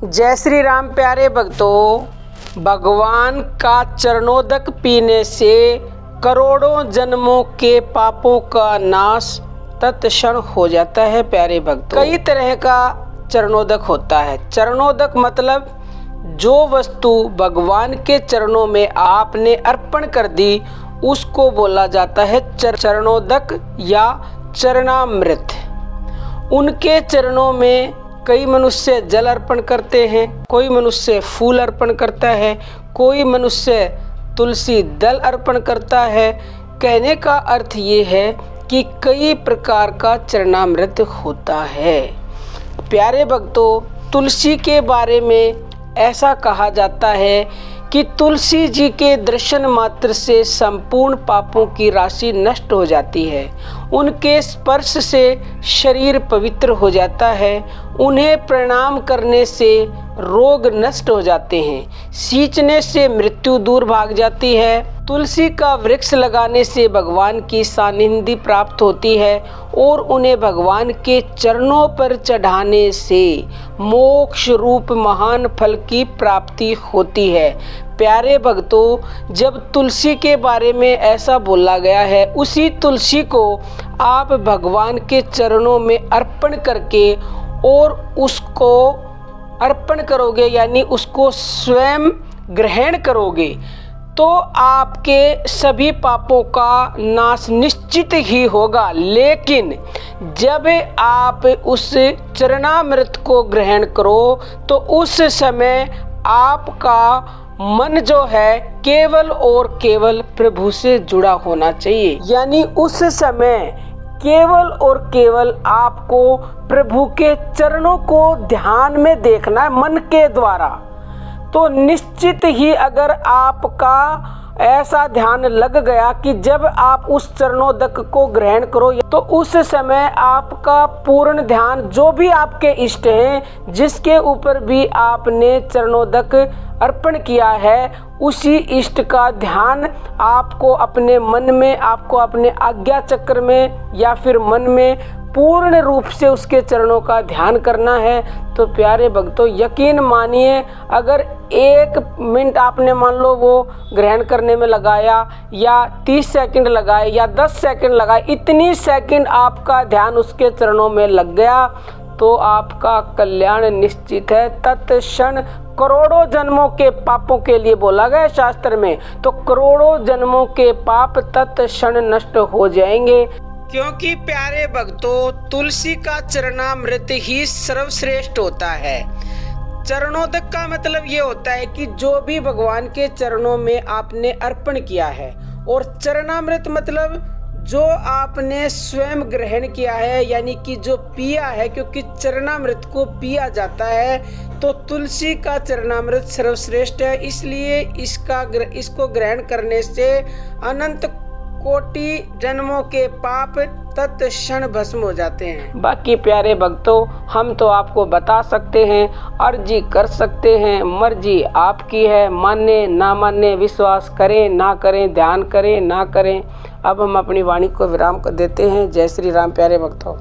जय श्री राम प्यारे भक्तों, भगवान का चरणोदक पीने से करोड़ों जन्मों के पापों का नाश तत्क्षण हो जाता है। प्यारे भक्तों, कई तरह का चरणोदक होता है। चरणोदक मतलब जो वस्तु भगवान के चरणों में आपने अर्पण कर दी उसको बोला जाता है चरणोदक या चरणामृत। उनके चरणों में कई मनुष्य जल अर्पण करते हैं, कोई मनुष्य फूल अर्पण करता है, कोई मनुष्य तुलसी दल अर्पण करता है। कहने का अर्थ ये है कि कई प्रकार का चरणामृत होता है। प्यारे भक्तों, तुलसी के बारे में ऐसा कहा जाता है कि तुलसी जी के दर्शन मात्र से संपूर्ण पापों की राशि नष्ट हो जाती है। उनके स्पर्श से शरीर पवित्र हो जाता है। उन्हें प्रणाम करने से रोग नष्ट हो जाते हैं। सींचने से मृत्यु दूर भाग जाती है। तुलसी का वृक्ष लगाने से भगवान की सानिध्य प्राप्त होती है और उन्हें भगवान के चरणों पर चढ़ाने से मोक्ष रूप महान फल की प्राप्ति होती है। प्यारे भक्तों, जब तुलसी के बारे में ऐसा बोला गया है, उसी तुलसी को आप भगवान के चरणों में अर्पण करके और उसको अर्पण करोगे, यानी उसको स्वयं ग्रहण करोगे, तो आपके सभी पापों का नाश निश्चित ही होगा। लेकिन जब आप उस चरणामृत को ग्रहण करो तो उस समय आपका मन जो है केवल और केवल प्रभु से जुड़ा होना चाहिए। यानी उस समय केवल और केवल आपको प्रभु के चरणों को ध्यान में देखना है मन के द्वारा। तो निश्चित ही अगर आपका ऐसा ध्यान लग गया कि जब आप उस चरणोदक को ग्रहण करो, तो उस समय आपका पूर्ण ध्यान जो भी आपके इष्ट हैं, जिसके ऊपर भी आपने चरणोदक अर्पण किया है, उसी इष्ट का ध्यान आपको अपने मन में, आपको अपने आज्ञा चक्र में या फिर मन में पूर्ण रूप से उसके चरणों का ध्यान करना है। तो प्यारे भक्तों, यकीन मानिए, अगर 1 मिनट आपने मान लो वो ग्रहण करने में लगाया, या 30 सेकंड लगाए, या 10 सेकंड लगाए, इतनी सेकंड आपका ध्यान उसके चरणों में लग गया तो आपका कल्याण निश्चित है। तत्क्षण करोड़ों जन्मों के पापों के लिए बोला गया शास्त्र में, तो करोड़ों जन्मों के पाप तत्क्षण नष्ट हो जाएंगे। क्योंकि प्यारे भक्तों, तुलसी का चरणामृत ही सर्वश्रेष्ठ होता है। चरणोदक का मतलब ये होता है कि जो भी भगवान के चरणों में आपने अर्पण किया है, और चरणामृत मतलब जो आपने स्वयं ग्रहण किया है, यानी कि जो पिया है, क्योंकि चरणामृत को पिया जाता है। तो तुलसी का चरणामृत सर्वश्रेष्ठ है, इसलिए इसको ग्रहण करने से अनंत कोटि जन्मों के पाप तत्क्षण भस्म हो जाते हैं। बाकी प्यारे भक्तों, हम तो आपको बता सकते हैं, अर्जी कर सकते हैं, मर्जी आपकी है। माने ना माने, विश्वास करें ना करें, ध्यान करें ना करें। अब हम अपनी वाणी को विराम कर देते हैं। जय श्री राम प्यारे भक्तों।